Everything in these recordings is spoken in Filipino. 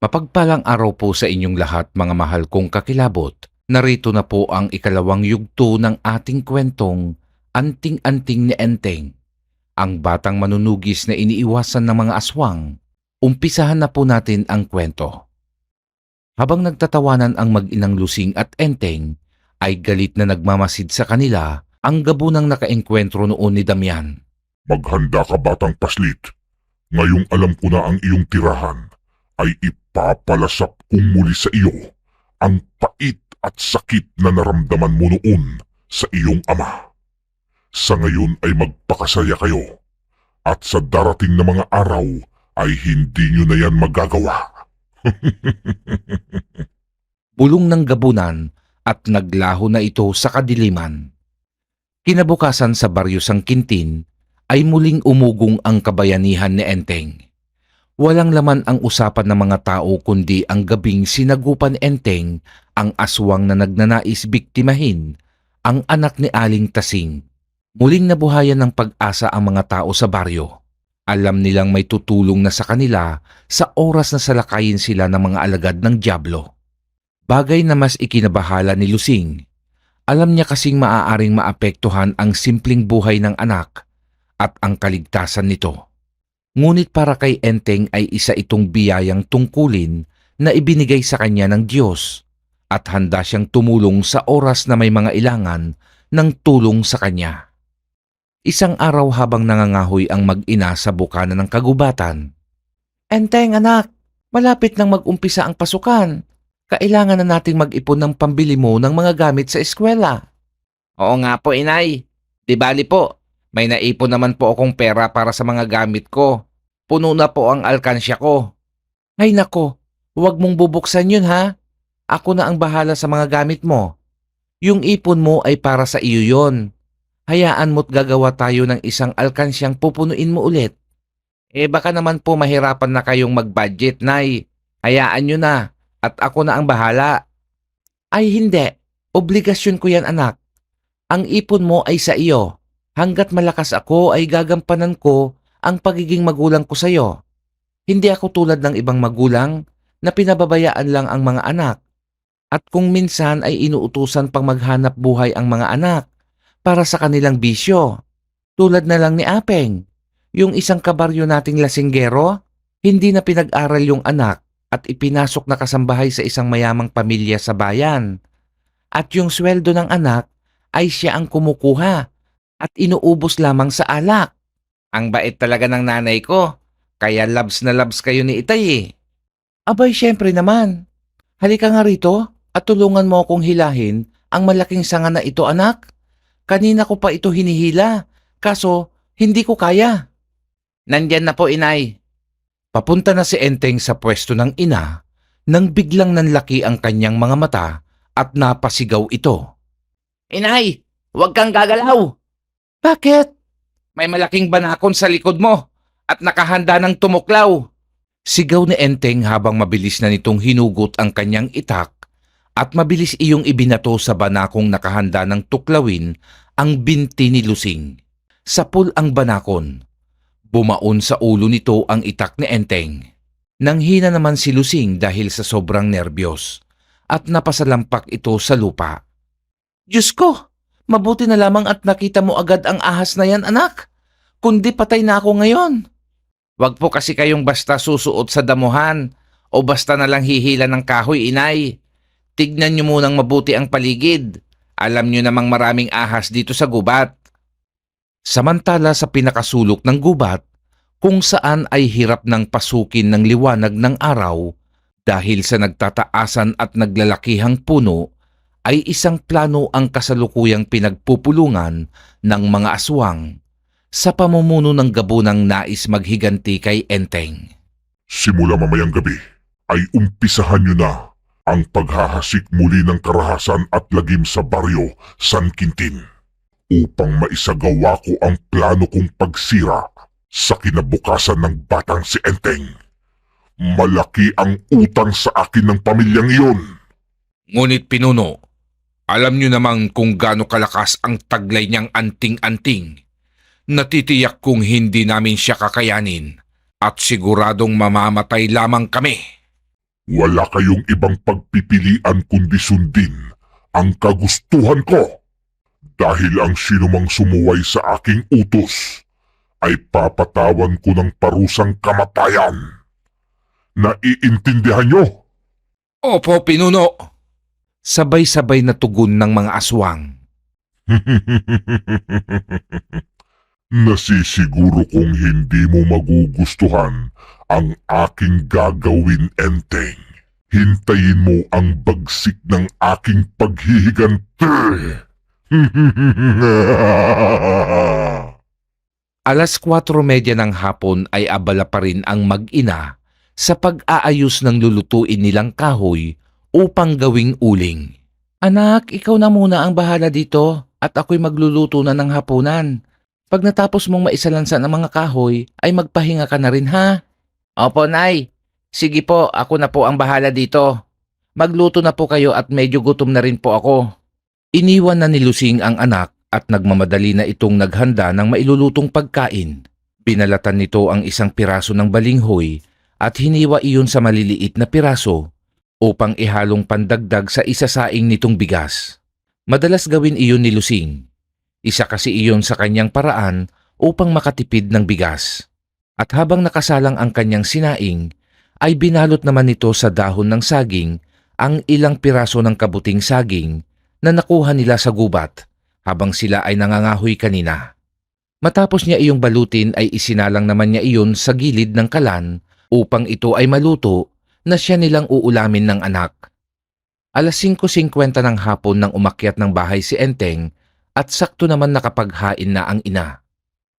Mapagpalang araw po sa inyong lahat mga mahal kong kakilabot. Narito na po ang ikalawang yugto ng ating kwentong Anting-Anting ni Enteng, ang batang manunugis na iniiwasan ng mga aswang. Umpisahan na po natin ang kwento. Habang nagtatawanan ang mag-inang Lusing at Enteng, ay galit na nagmamasid sa kanila ang gabunang nakaengkwentro noon ni Damian. Maghanda ka, batang paslit. Ngayong alam ko na ang iyong tirahan ay ipapalasap kong muli sa iyo ang pait at sakit na naramdaman mo noon sa iyong ama. Sa ngayon ay magpakasaya kayo at sa darating na mga araw ay hindi nyo na yan magagawa. Bulong ng gabunan at naglaho na ito sa kadiliman. Kinabukasan sa baryo Sang Quintin ay muling umugong ang kabayanihan ni Enteng. Walang laman ang usapan ng mga tao kundi ang gabing sinagupan Enteng ang aswang na nagnanais biktimahin ang anak ni Aling Tasing. Muling nabuhayan ng pag-asa ang mga tao sa baryo. Alam nilang may tutulong na sa kanila sa oras na salakayin sila ng mga alagad ng dyablo. Bagay na mas ikinabahala ni Lusing. Alam niya kasing maaaring maapektuhan ang simpleng buhay ng anak at ang kaligtasan nito. Ngunit para kay Enteng ay isa itong biyayang tungkulin na ibinigay sa kanya ng Diyos at handa siyang tumulong sa oras na may mga ilangan ng tulong sa kanya. Isang araw habang nangangahoy ang mag-ina sa bukana ng kagubatan. Enteng anak, malapit nang mag-umpisa ang pasukan. Kailangan na nating mag-ipon ng pambili mo ng mga gamit sa eskwela. Oo nga po, inay. Di bali po, may naipon naman po akong pera para sa mga gamit ko. Puno na po ang alkansya ko. Ay nako, huwag mong bubuksan yun ha. Ako na ang bahala sa mga gamit mo. Yung ipon mo ay para sa iyo yon. Hayaan mo't gagawa tayo ng isang alkansyang pupunuin mo ulit. Baka naman po mahirapan na kayong mag-budget, nay. Hayaan nyo na. At ako na ang bahala. Ay hindi, obligasyon ko yan anak. Ang ipon mo ay sa iyo. Hanggat malakas ako ay gagampanan ko ang pagiging magulang ko sa iyo. Hindi ako tulad ng ibang magulang na pinababayaan lang ang mga anak. At kung minsan ay inuutusan pang maghanap buhay ang mga anak para sa kanilang bisyo. Tulad na lang ni Apeng, yung isang kabaryo nating lasinggero, hindi na pinag-aral yung anak at ipinasok na kasambahay sa isang mayamang pamilya sa bayan. At yung sweldo ng anak ay siya ang kumukuha at inuubos lamang sa alak. Ang bait talaga ng nanay ko, kaya labs na labs kayo ni Itay eh. Abay syempre naman. Halika nga rito at tulungan mo akong hilahin ang malaking sanga na ito anak. Kanina ko pa ito hinihila, kaso hindi ko kaya. Nandyan na po inay. Papunta na si Enteng sa pwesto ng ina nang biglang nanlaki ang kanyang mga mata at napasigaw ito. Inay, huwag kang gagalaw! Bakit? May malaking banakon sa likod mo at nakahanda ng tumuklaw. Sigaw ni Enteng habang mabilis na nitong hinugot ang kanyang itak at mabilis iyong ibinato sa banakong nakahanda ng tuklawin ang binti ni Lusing. Sapul ang banakon. Bumaon sa ulo nito ang itak ni Enteng. Nanghina naman si Lusing dahil sa sobrang nerbiyos at napasalampak ito sa lupa. Diyos ko, mabuti na lamang at nakita mo agad ang ahas na yan anak. Kundi patay na ako ngayon. Wag po kasi kayong basta susuot sa damuhan o basta na lang hihila ng kahoy inay. Tignan nyo munang mabuti ang paligid. Alam nyo namang maraming ahas dito sa gubat. Samantala sa pinakasulok ng gubat, kung saan ay hirap ng pasukin ng liwanag ng araw dahil sa nagtataasan at naglalakihang puno, ay isang plano ang kasalukuyang pinagpupulungan ng mga aswang sa pamumuno ng gabunang nais maghiganti kay Enteng. Simula mamayang gabi ay umpisahan nyo na ang paghahasik muli ng karahasan at lagim sa baryo San Quintin upang maisagawa ko ang plano kong pagsira sa kinabukasan ng batang si Enteng. Malaki ang utang sa akin ng pamilyang iyon. Ngunit pinuno, alam nyo namang kung gaano kalakas ang taglay niyang anting-anting. Natitiyak kung hindi namin siya kakayanin at siguradong mamamatay lamang kami. Wala kayong ibang pagpipilian kundi sundin ang kagustuhan ko. Dahil ang sinumang sumuway sa aking utos ay papatawan ko ng parusang kamatayan. Naiintindihan nyo? Opo, pinuno! Sabay-sabay na tugon ng mga aswang. Nasisiguro kong hindi mo magugustuhan ang aking gagawin, Enteng. Hintayin mo ang bagsik ng aking paghihiganti. 4:30 ng hapon ay abala pa rin ang mag-ina sa pag-aayos ng lulutuin nilang kahoy upang gawing uling. Anak, ikaw na muna ang bahala dito at ako'y magluluto na ng hapunan. Pag natapos mong maisalansa ng mga kahoy, ay magpahinga ka na rin ha? Opo, Nay. Sige po, ako na po ang bahala dito. Magluto na po kayo at medyo gutom na rin po ako. Iniwan na ni Lusing ang anak at nagmamadali na itong naghanda ng mailulutong pagkain. Pinalatan nito ang isang piraso ng balinghoy at hiniwa iyon sa maliliit na piraso upang ihalong pandagdag sa isasaing nitong bigas. Madalas gawin iyon ni Lusing. Isa kasi iyon sa kanyang paraan upang makatipid ng bigas. At habang nakasalang ang kanyang sinaing, ay binalot naman nito sa dahon ng saging ang ilang piraso ng kabuting saging na nakuha nila sa gubat habang sila ay nangangahoy kanina. Matapos niya iyong balutin ay isinalang naman niya iyon sa gilid ng kalan upang ito ay maluto na siya nilang uulamin ng anak. 5:50 ng hapon nang umakyat ng bahay si Enteng at sakto naman nakapaghain na ang ina.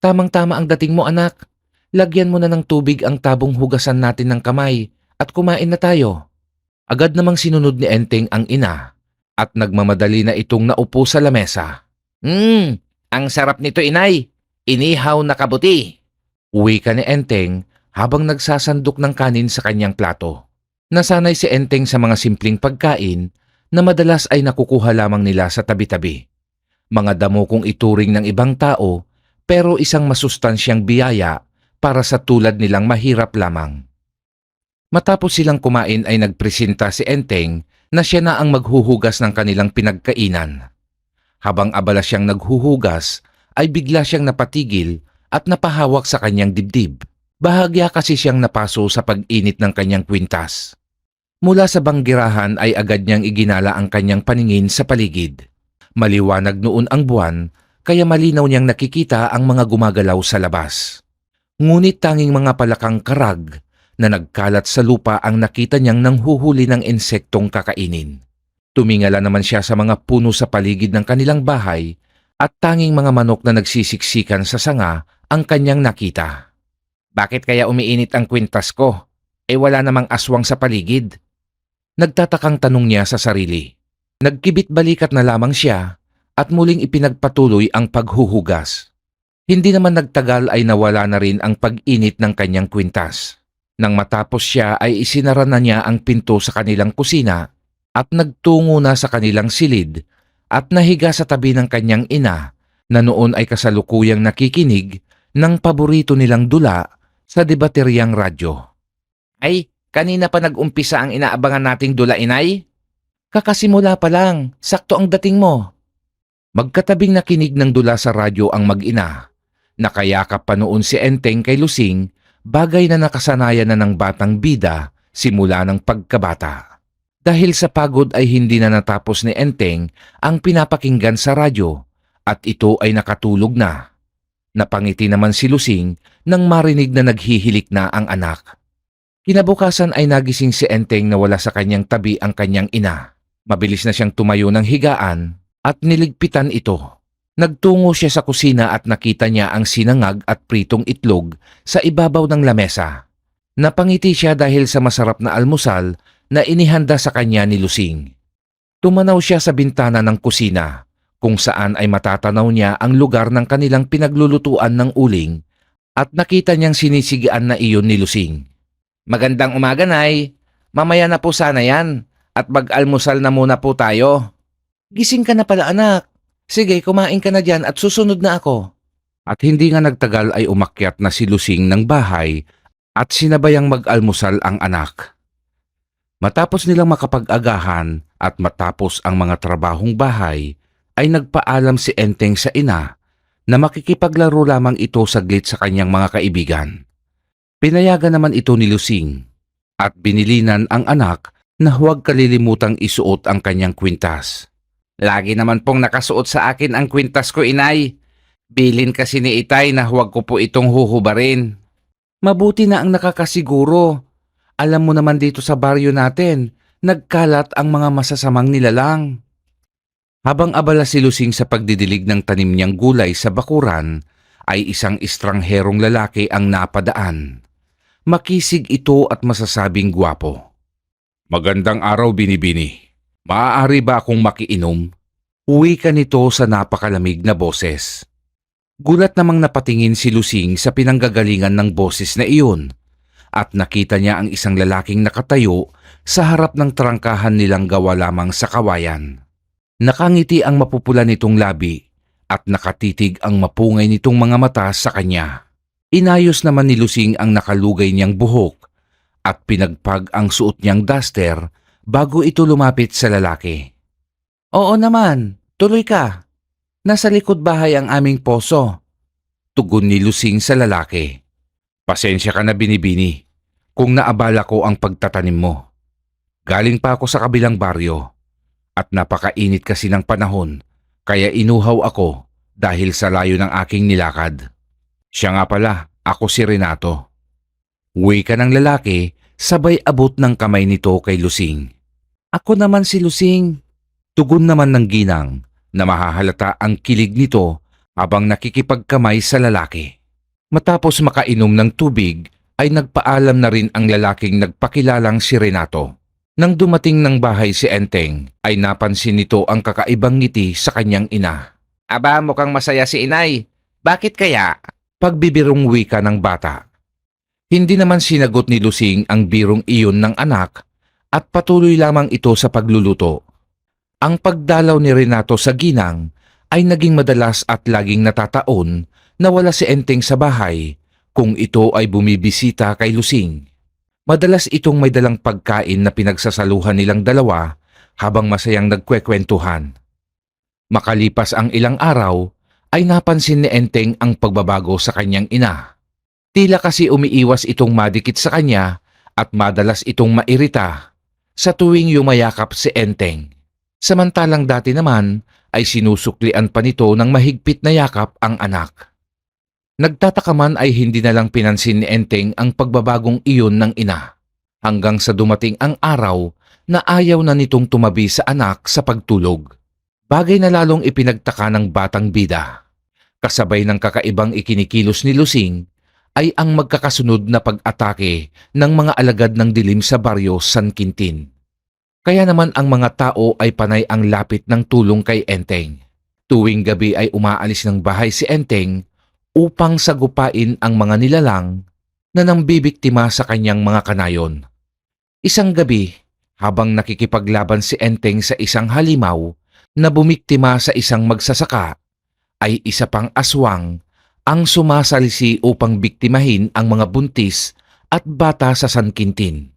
Tamang-tama ang dating mo, anak. Lagyan mo na ng tubig ang tabong hugasan natin ng kamay at kumain na tayo. Agad namang sinunod ni Enteng ang ina at nagmamadali na itong naupo sa lamesa. Ang sarap nito, inay. Inihaw na kabuti. Uwi ka ni Enteng habang nagsasandok ng kanin sa kanyang plato. Nasanay si Enteng sa mga simpleng pagkain na madalas ay nakukuha lamang nila sa tabi-tabi. Mga damo kung ituring ng ibang tao pero isang masustansyang biyaya para sa tulad nilang mahirap lamang. Matapos silang kumain ay nagpresenta si Enteng na siya na ang maghuhugas ng kanilang pinagkainan. Habang abala siyang naghuhugas ay bigla siyang napatigil at napahawak sa kanyang dibdib. Bahagya kasi siyang napaso sa pag-init ng kanyang kwintas. Mula sa banggirahan ay agad niyang iginala ang kanyang paningin sa paligid. Maliwanag noon ang buwan kaya malinaw niyang nakikita ang mga gumagalaw sa labas. Ngunit tanging mga palakang karag na nagkalat sa lupa ang nakita niyang nanghuhuli ng insektong kakainin. Tumingala naman siya sa mga puno sa paligid ng kanilang bahay at tanging mga manok na nagsisiksikan sa sanga ang kanyang nakita. Bakit kaya umiinit ang kwintas ko? Wala namang aswang sa paligid. Nagtatakang tanong niya sa sarili. Nagkibit balikat na lamang siya at muling ipinagpatuloy ang paghuhugas. Hindi naman nagtagal ay nawala na rin ang pag-init ng kanyang kwintas. Nang matapos siya ay isinara na niya ang pinto sa kanilang kusina at nagtungo na sa kanilang silid at nahiga sa tabi ng kanyang ina na noon ay kasalukuyang nakikinig ng paborito nilang dula sa debateryang radyo. Ay, kanina pa nag-umpisa ang inaabangan nating dula, inay? Kakasimula pa lang, sakto ang dating mo. Magkatabing nakinig ng dula sa radyo ang mag-ina. Nakayakap pa noon si Enteng kay Lusing, bagay na nakasanayan na ng batang bida simula ng pagkabata. Dahil sa pagod ay hindi na natapos ni Enteng ang pinapakinggan sa radyo at ito ay nakatulog na. Napangiti naman si Lusing nang marinig na naghihilik na ang anak. Kinabukasan ay nagising si Enteng na wala sa kanyang tabi ang kanyang ina. Mabilis na siyang tumayo ng higaan at niligpitan ito. Nagtungo siya sa kusina at nakita niya ang sinangag at pritong itlog sa ibabaw ng lamesa. Napangiti siya dahil sa masarap na almusal na inihanda sa kanya ni Lusing. Tumanaw siya sa bintana ng kusina kung saan ay matatanaw niya ang lugar ng kanilang pinaglulutuan ng uling at nakita niyang sinisigaan na iyon ni Lusing. Magandang umaga, Nay. Mamaya na po sana yan at mag-almusal na muna po tayo. Gising ka na pala, anak. Sige, kumain ka na dyan at susunod na ako. At hindi nga nagtagal ay umakyat na si Lusing ng bahay at sinabayang mag-almusal ang anak. Matapos nilang makapag-agahan at matapos ang mga trabahong bahay, ay nagpaalam si Enteng sa ina na makikipaglaro lamang ito saglit sa kanyang mga kaibigan. Pinayagan naman ito ni Lusing at binilinan ang anak na huwag kalilimutang isuot ang kanyang kwintas. Lagi naman pong nakasuot sa akin ang kwintas ko, inay. Bilin kasi ni itay na huwag ko po itong huhubarin. Mabuti na ang nakakasiguro. Alam mo naman dito sa baryo natin, nagkalat ang mga masasamang nilalang. Habang abala si Lusing sa pagdidilig ng tanim niyang gulay sa bakuran, ay isang estrangherong lalaki ang napadaan. Makisig ito at masasabing gwapo. Magandang araw, Binibini. Maaari ba akong makiinom? Uwi ka nito sa napakalamig na boses. Gulat namang napatingin si Lusing sa pinanggagalingan ng boses na iyon at nakita niya ang isang lalaking nakatayo sa harap ng trangkahan nilang gawa lamang sa kawayan. Nakangiti ang mapupula nitong labi at nakatitig ang mapungay nitong mga mata sa kanya. Inayos naman ni Lusing ang nakalugay niyang buhok at pinagpag ang suot niyang duster bago ito lumapit sa lalaki. Oo naman, tuloy ka. Nasa likod bahay ang aming poso. Tugon ni Lusing sa lalaki. Pasensya ka na, Binibini, kung naabala ko ang pagtatanim mo. Galing pa ako sa kabilang baryo at napakainit kasi ng panahon kaya inuhaw ako dahil sa layo ng aking nilakad. Siya nga pala, ako si Renato. Uwi ka ng lalaki, sabay abot ng kamay nito kay Lusing. Ako naman si Lusing. Tugon naman ng ginang na mahahalata ang kilig nito habang nakikipagkamay sa lalaki. Matapos makainom ng tubig, ay nagpaalam na rin ang lalaking nagpakilalang si Renato. Nang dumating ng bahay si Enteng, ay napansin nito ang kakaibang ngiti sa kanyang ina. Aba, mukhang masaya si inay. Bakit kaya? Pagbibirong wika ng bata. Hindi naman sinagot ni Lusing ang birong iyon ng anak at patuloy lamang ito sa pagluluto. Ang pagdalaw ni Renato sa ginang ay naging madalas at laging natataon na wala si Enteng sa bahay kung ito ay bumibisita kay Lusing. Madalas itong may dalang pagkain na pinagsasaluhan nilang dalawa habang masayang nagkwekwentuhan. Makalipas ang ilang araw, ay napansin ni Enteng ang pagbabago sa kanyang ina. Tila kasi umiiwas itong madikit sa kanya at madalas itong mairita sa tuwing yumayakap si Enteng. Samantalang dati naman ay sinusuklian pa nito ng mahigpit na yakap ang anak. Nagtataka man ay hindi na lang pinansin ni Enteng ang pagbabagong iyon ng ina, hanggang sa dumating ang araw na ayaw na nitong tumabi sa anak sa pagtulog. Bagay na lalong ipinagtaka ng batang bida. Kasabay ng kakaibang ikinikilos ni Lusing ay ang magkakasunod na pag-atake ng mga alagad ng dilim sa baryo San Quintin. Kaya naman ang mga tao ay panay ang lapit ng tulong kay Enteng. Tuwing gabi ay umaalis ng bahay si Enteng upang sagupain ang mga nilalang na nambibiktima sa kanyang mga kanayon. Isang gabi, habang nakikipaglaban si Enteng sa isang halimaw na bumiktima sa isang magsasaka, ay isa pang aswang ang sumasalisi upang biktimahin ang mga buntis at bata sa San Quintin.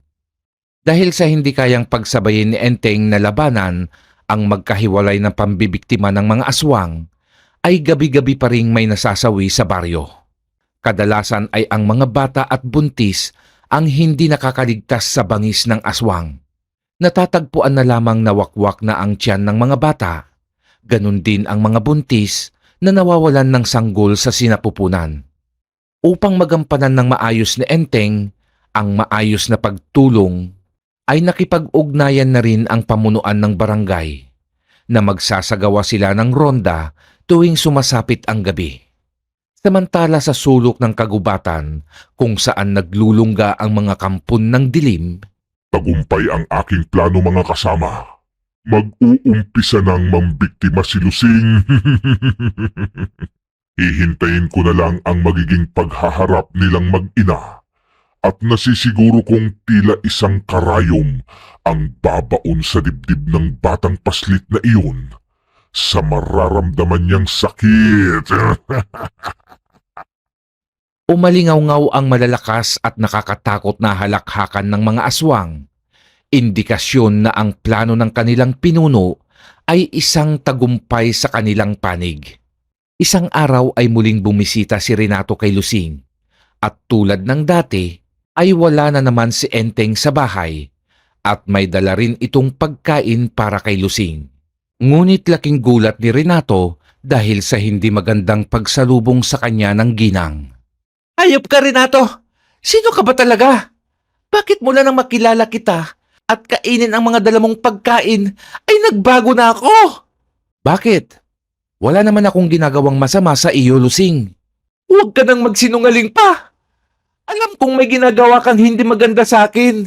Dahil sa hindi kayang pagsabayin ni Enteng na labanan ang magkahiwalay na pambibiktima ng mga aswang, ay gabi-gabi pa ring may nasasawi sa baryo. Kadalasan ay ang mga bata at buntis ang hindi nakakaligtas sa bangis ng aswang. Natatagpuan na lamang na wakwak na ang tiyan ng mga bata. Ganon din ang mga buntis na nawawalan ng sanggol sa sinapupunan. Upang magampanan ng maayos ni Enteng ang maayos na pagtulong, ay nakipag-ugnayan na rin ang pamunuan ng barangay na magsasagawa sila ng ronda tuwing sumasapit ang gabi. Samantala sa sulok ng kagubatan kung saan naglulungga ang mga kampon ng dilim, Tagumpay ang aking plano, mga kasama. Mag-uumpisa ng mambiktima si Lusing. Hihintayin ko na lang ang magiging paghaharap nilang mag-ina at nasisiguro kong tila isang karayom ang babaon sa dibdib ng batang paslit na iyon sa mararamdaman niyang sakit. umalingaw-ngaw ang malalakas at nakakatakot na halakhakan ng mga aswang. Indikasyon na ang plano ng kanilang pinuno ay isang tagumpay sa kanilang panig. Isang araw ay muling bumisita si Renato kay Lusing at tulad ng dati ay wala na naman si Enteng sa bahay at may dala rin itong pagkain para kay Lusing. Ngunit laking gulat ni Renato dahil sa hindi magandang pagsalubong sa kanya ng ginang. Hayop ka, Renato! Sino ka ba talaga? Bakit mula nang makilala kita at kainin ang mga dala mong pagkain ay nagbago na ako? Bakit? Wala naman akong ginagawang masama sa iyo, Lusing. Huwag ka nang magsinungaling pa. Alam kong may ginagawa kang hindi maganda sa akin.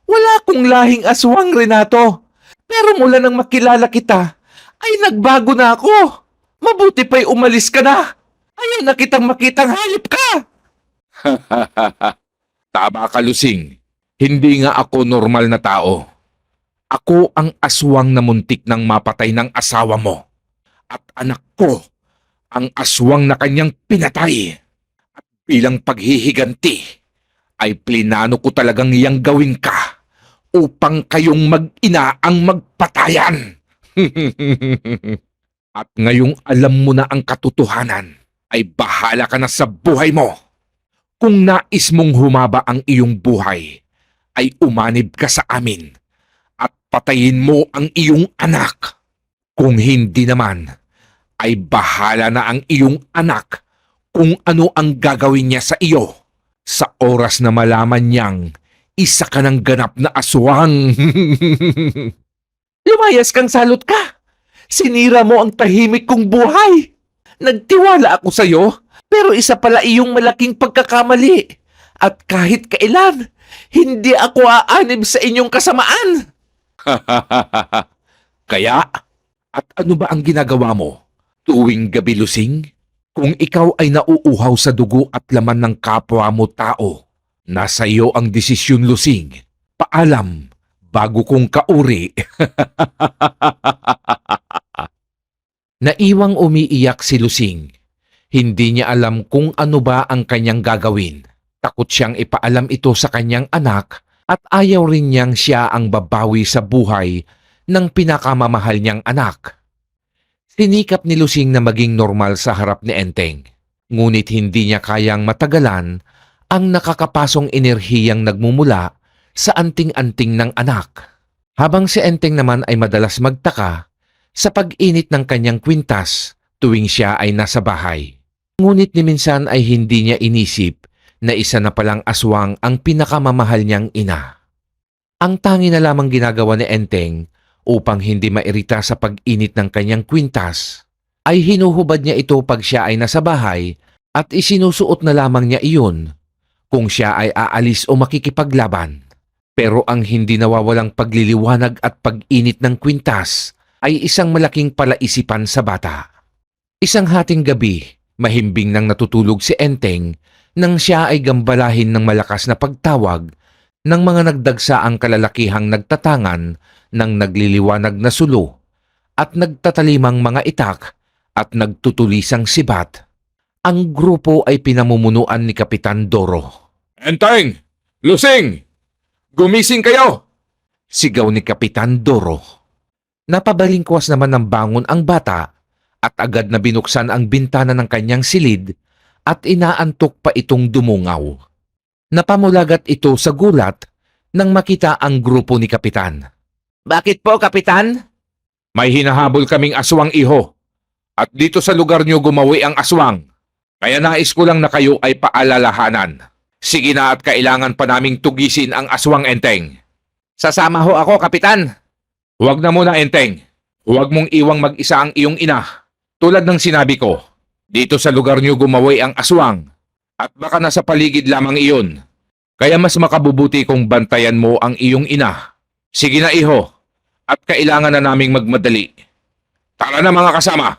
Wala akong lahing aswang, Renato. Pero mula nang makilala kita, ay nagbago na ako. Mabuti pa'y umalis ka na. Ayaw na kitang makitang hayop ka. Tama ka, Lusing. Hindi nga ako normal na tao. Ako ang aswang na muntik nang mapatay ng asawa mo. At anak ko, ang aswang na kanyang pinatay. At bilang paghihiganti, ay plinano ko talagang iyang gawin ka upang kayong mag-ina ang magpatayan. At ngayong alam mo na ang katotohanan, ay bahala ka na sa buhay mo. Kung nais mong humaba ang iyong buhay, ay umanib ka sa amin at patayin mo ang iyong anak. Kung hindi naman, ay bahala na ang iyong anak kung ano ang gagawin niya sa iyo sa oras na malaman niyang isa ka ng ganap na aswang. Lumayas kang salot ka! Sinira mo ang tahimik kong buhay! Nagtiwala ako sa iyo, pero isa pala iyong malaking pagkakamali. At kahit kailan, hindi ako aanib sa inyong kasamaan. Kaya, at ano ba ang ginagawa mo? Tuwing gabi, Lusing? Kung ikaw ay nauuhaw sa dugo at laman ng kapwa mo tao, nasa iyo ang desisyon, Lusing. Paalam, bago kong kauri. Naiwang umiiyak si Lusing. Hindi niya alam kung ano ba ang kanyang gagawin. Takot siyang ipaalam ito sa kanyang anak at ayaw rin niyang siya ang babawi sa buhay ng pinakamamahal niyang anak. Sinikap ni Lusing na maging normal sa harap ni Enteng. Ngunit hindi niya kayang matagalan ang nakakapasong enerhiyang nagmumula sa anting-anting ng anak. Habang si Enteng naman ay madalas magtaka sa pag-init ng kanyang kwintas tuwing siya ay nasa bahay. Ngunit ni minsan ay hindi niya inisip na isa na palang aswang ang pinakamamahal niyang ina. Ang tangi na lamang ginagawa ni Enteng upang hindi mairita sa pag-init ng kanyang kwintas ay hinuhubad niya ito pag siya ay nasa bahay at isinusuot na lamang niya iyon kung siya ay aalis o makikipaglaban. Pero ang hindi nawawalang pagliliwanag at pag-init ng kwintas ay isang malaking palaisipan sa bata. Isang hating gabi, mahimbing nang natutulog si Enteng nang siya ay gambalahin ng malakas na pagtawag ng mga nagdagsaang kalalakihang nagtatangan ng nagliliwanag na sulo at nagtatalimang mga itak at nagtutulisang sibat. Ang grupo ay pinamumunuan ni Kapitan Doro. Enteng! Lusing! Gumising kayo! Sigaw ni Kapitan Doro. Napabalingkwas naman ng bangon ang bata at agad na binuksan ang bintana ng kanyang silid at inaantok pa itong dumungaw. Napamulagat ito sa gulat nang makita ang grupo ni Kapitan. Bakit po, Kapitan? May hinahabol kaming aswang, iho. At dito sa lugar niyo gumawi ang aswang. Kaya nais ko lang na kayo ay paalalahanan. Sige na at kailangan pa naming tugisin ang aswang, Enteng. Sasama ho ako, Kapitan. Huwag na muna, Enteng. Huwag mong iwang mag-isa ang iyong ina. Tulad ng sinabi ko, dito sa lugar niyo gumawi ang aswang. At baka nasa paligid lamang iyon. Kaya mas makabubuti kung bantayan mo ang iyong ina. Sige na, iho. At kailangan na naming magmadali. Tara na, mga kasama.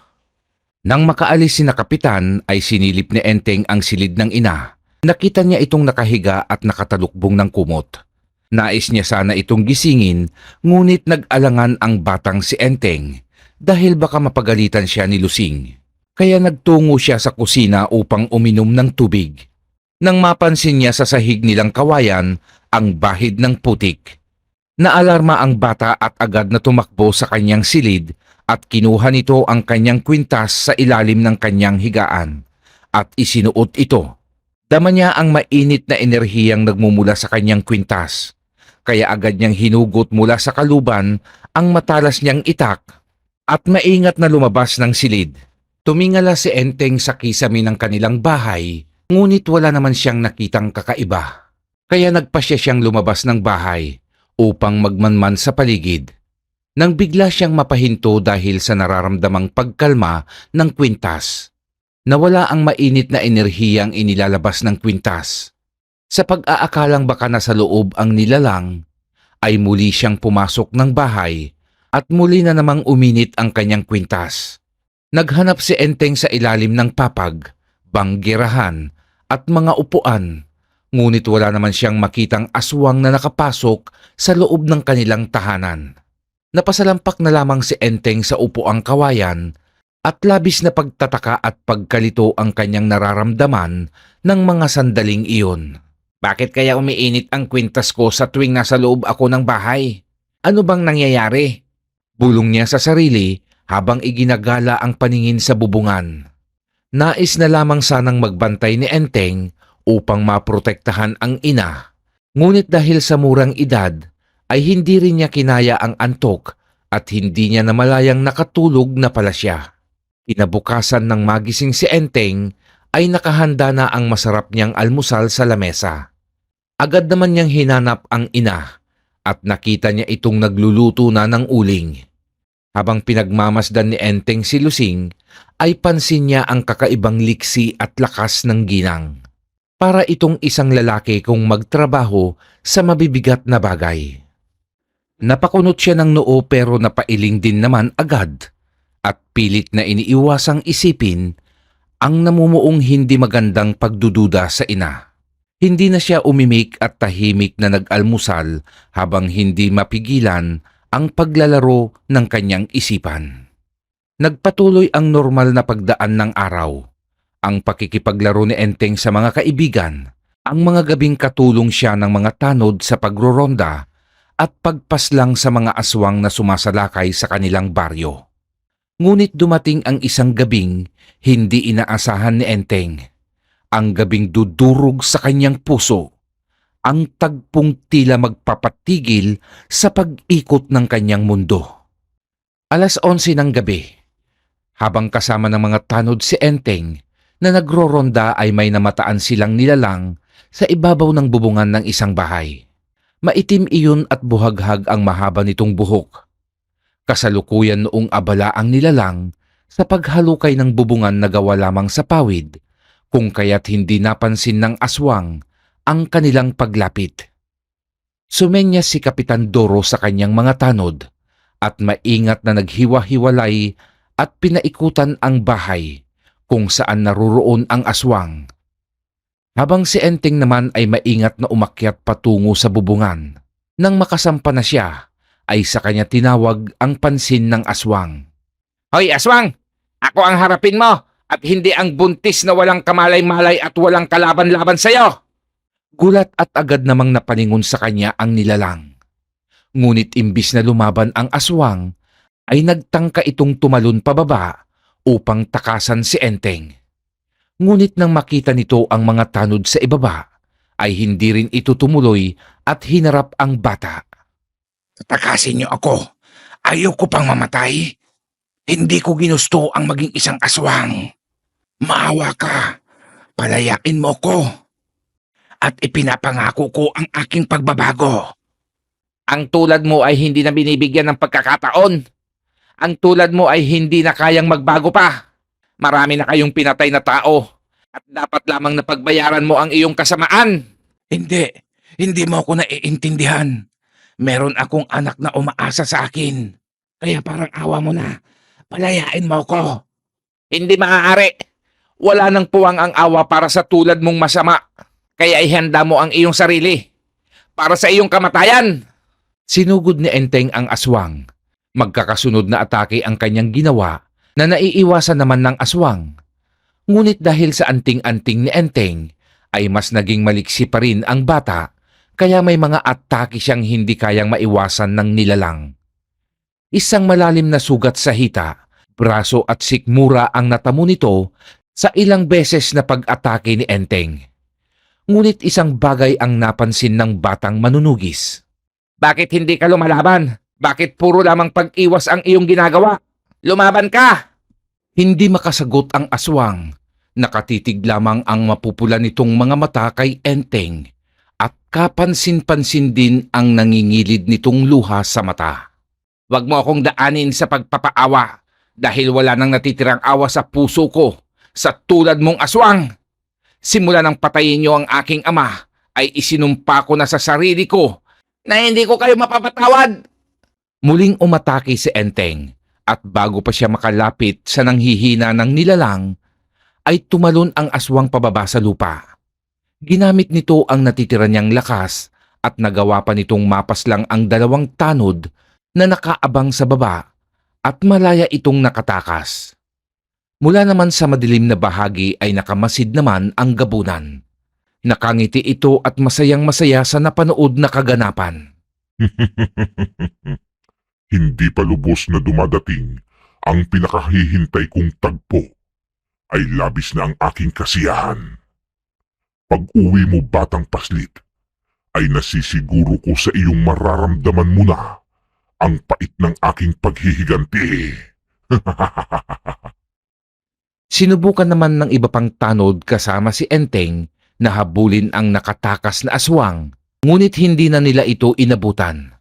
Nang makaalis si na Kapitan ay sinilip ni Enteng ang silid ng ina. Nakita niya itong nakahiga at nakatalukbong ng kumot. Nais niya sana itong gisingin, ngunit nag-alangan ang batang si Enteng dahil baka mapagalitan siya ni Lusing. Kaya nagtungo siya sa kusina upang uminom ng tubig. Nang mapansin niya sa sahig nilang kawayan ang bahid ng putik. Naalarma ang bata at agad na tumakbo sa kanyang silid at kinuha nito ang kanyang kwintas sa ilalim ng kanyang higaan at isinuot ito. Dama niya ang mainit na enerhiyang nagmumula sa kanyang kwintas, kaya agad niyang hinugot mula sa kaluban ang matalas niyang itak at maingat na lumabas ng silid. Tumingala si Enteng sa kisame ng kanilang bahay, ngunit wala naman siyang nakitang kakaiba. Kaya nagpasya siyang lumabas ng bahay upang magmanman sa paligid. Nang bigla siyang mapahinto dahil sa nararamdamang pagkalma ng kwintas. Nawala ang mainit na enerhiyang inilalabas ng kwintas. Sa pag-aakalang baka nasa loob ang nilalang, ay muli siyang pumasok ng bahay at muli na namang uminit ang kanyang kwintas. Naghanap si Enteng sa ilalim ng papag, banggirahan at mga upuan, ngunit wala naman siyang makitang aswang na nakapasok sa loob ng kanilang tahanan. Napasalampak na lamang si Enteng sa upuang kawayan at labis na pagtataka at pagkalito ang kanyang nararamdaman ng mga sandaling iyon. Bakit kaya umiinit ang kwintas ko sa tuwing nasa loob ako ng bahay? Ano bang nangyayari? Bulong niya sa sarili habang iginagala ang paningin sa bubungan. Nais na lamang sanang magbantay ni Enteng upang maprotektahan ang ina. Ngunit dahil sa murang edad, ay hindi rin niya kinaya ang antok at hindi niya namalayang nakatulog na pala siya. Kinabukasan ng magising si Enteng ay nakahanda na ang masarap niyang almusal sa lamesa. Agad naman niyang hinanap ang ina at nakita niya itong nagluluto na ng uling. Habang pinagmamasdan ni Enteng si Lusing, ay pansin niya ang kakaibang liksi at lakas ng ginang. Para itong isang lalaki kung magtrabaho sa mabibigat na bagay. Napakunot siya ng noo pero napailing din naman agad at pilit na iniiwasang isipin ang namumuong hindi magandang pagdududa sa ina. Hindi na siya umimik at tahimik na nag-almusal habang hindi mapigilan ang paglalaro ng kanyang isipan. Nagpatuloy ang normal na pagdaan ng araw, ang pakikipaglaro ni Enteng sa mga kaibigan, ang mga gabing katulong siya ng mga tanod sa pagroronda at pagpaslang sa mga aswang na sumasalakay sa kanilang baryo. Ngunit dumating ang isang gabing hindi inaasahan ni Enteng. Ang gabing dudurog sa kanyang puso. Ang tagpong tila magpapatigil sa pag-ikot ng kanyang mundo. 11:00 ng gabi. Habang kasama ng mga tanod si Enteng na nagroronda ay may namataan silang nilalang sa ibabaw ng bubungan ng isang bahay. Maitim iyon at buhaghag ang mahaba nitong buhok. Kasalukuyan noong abala ang nilalang sa paghalukay ng bubungan na gawa lamang sa pawid, kung kaya't hindi napansin ng aswang ang kanilang paglapit. Sumenya si Kapitan Doro sa kanyang mga tanod at maingat na naghiwa-hiwalay at pinaikutan ang bahay kung saan naroroon ang aswang. Habang si Enteng naman ay maingat na umakyat patungo sa bubungan. Nang makasampa na siya, ay sa kanya tinawag ang pansin ng aswang. Hoy aswang! Ako ang harapin mo at hindi ang buntis na walang kamalay-malay at walang kalaban-laban sa'yo! Gulat at agad namang napaningon sa kanya ang nilalang. Ngunit imbis na lumaban ang aswang, ay nagtangka itong tumalon pababa upang takasan si Enteng. Ngunit nang makita nito ang mga tanod sa ibaba, ay hindi rin ito tumuloy at hinarap ang bata. Takasin niyo ako. Ayoko pang mamatay. Hindi ko ginusto ang maging isang aswang. Maawa ka. Palayain mo ko. At ipinapangako ko ang aking pagbabago. Ang tulad mo ay hindi na binibigyan ng pagkakataon. Ang tulad mo ay hindi na kayang magbago pa. Marami na kayong pinatay na tao at dapat lamang na pagbayaran mo ang iyong kasamaan. Hindi mo ako naiintindihan. Meron akong anak na umaasa sa akin. Kaya parang awa mo na. Palayain mo ko. Hindi maaari. Wala nang puwang ang awa para sa tulad mong masama. Kaya ihanda mo ang iyong sarili. Para sa iyong kamatayan. Sinugod ni Enteng ang aswang. Magkakasunod na atake ang kanyang ginawa na naiiwasan naman ng aswang. Ngunit dahil sa anting-anting ni Enteng, ay mas naging maliksi pa rin ang bata kaya may mga atake siyang hindi kayang maiwasan ng nilalang. Isang malalim na sugat sa hita, braso at sikmura ang natamo nito sa ilang beses na pag-atake ni Enteng. Ngunit isang bagay ang napansin ng batang manunugis. Bakit hindi ka lumalaban? Bakit puro lamang pag-iwas ang iyong ginagawa? Lumaban ka! Hindi makasagot ang aswang. Nakatitig lamang ang mapupula nitong mga mata kay Enteng at kapansin-pansin din ang nangingilid nitong luha sa mata. Huwag mo akong daanin sa pagpapaawa dahil wala nang natitirang awa sa puso ko sa tulad mong aswang. Simula nang patayin niyo ang aking ama ay isinumpa ko na sa sarili ko na hindi ko kayo mapapatawad. Muling umatake si Enteng at bago pa siya makalapit sa nanghihina ng nilalang, ay tumalon ang aswang pababa sa lupa. Ginamit nito ang natitira niyang lakas at nagawa pa nitong mapaslang ang dalawang tanod na nakaabang sa baba at malaya itong nakatakas. Mula naman sa madilim na bahagi ay nakamasid naman ang gabunan. Nakangiti ito at masayang-masaya sa napanood na kaganapan. Hindi pa lubos na dumadating ang pinakahihintay kong tagpo. Ay labis na ang aking kasiyahan. Pag-uwi mo, batang paslit, ay nasisiguro ko sa iyong mararamdaman mo na ang pait ng aking paghihiganti. Sinubukan naman ng iba pang tanod kasama si Enteng na habulin ang nakatakas na aswang, ngunit hindi na nila ito inabutan.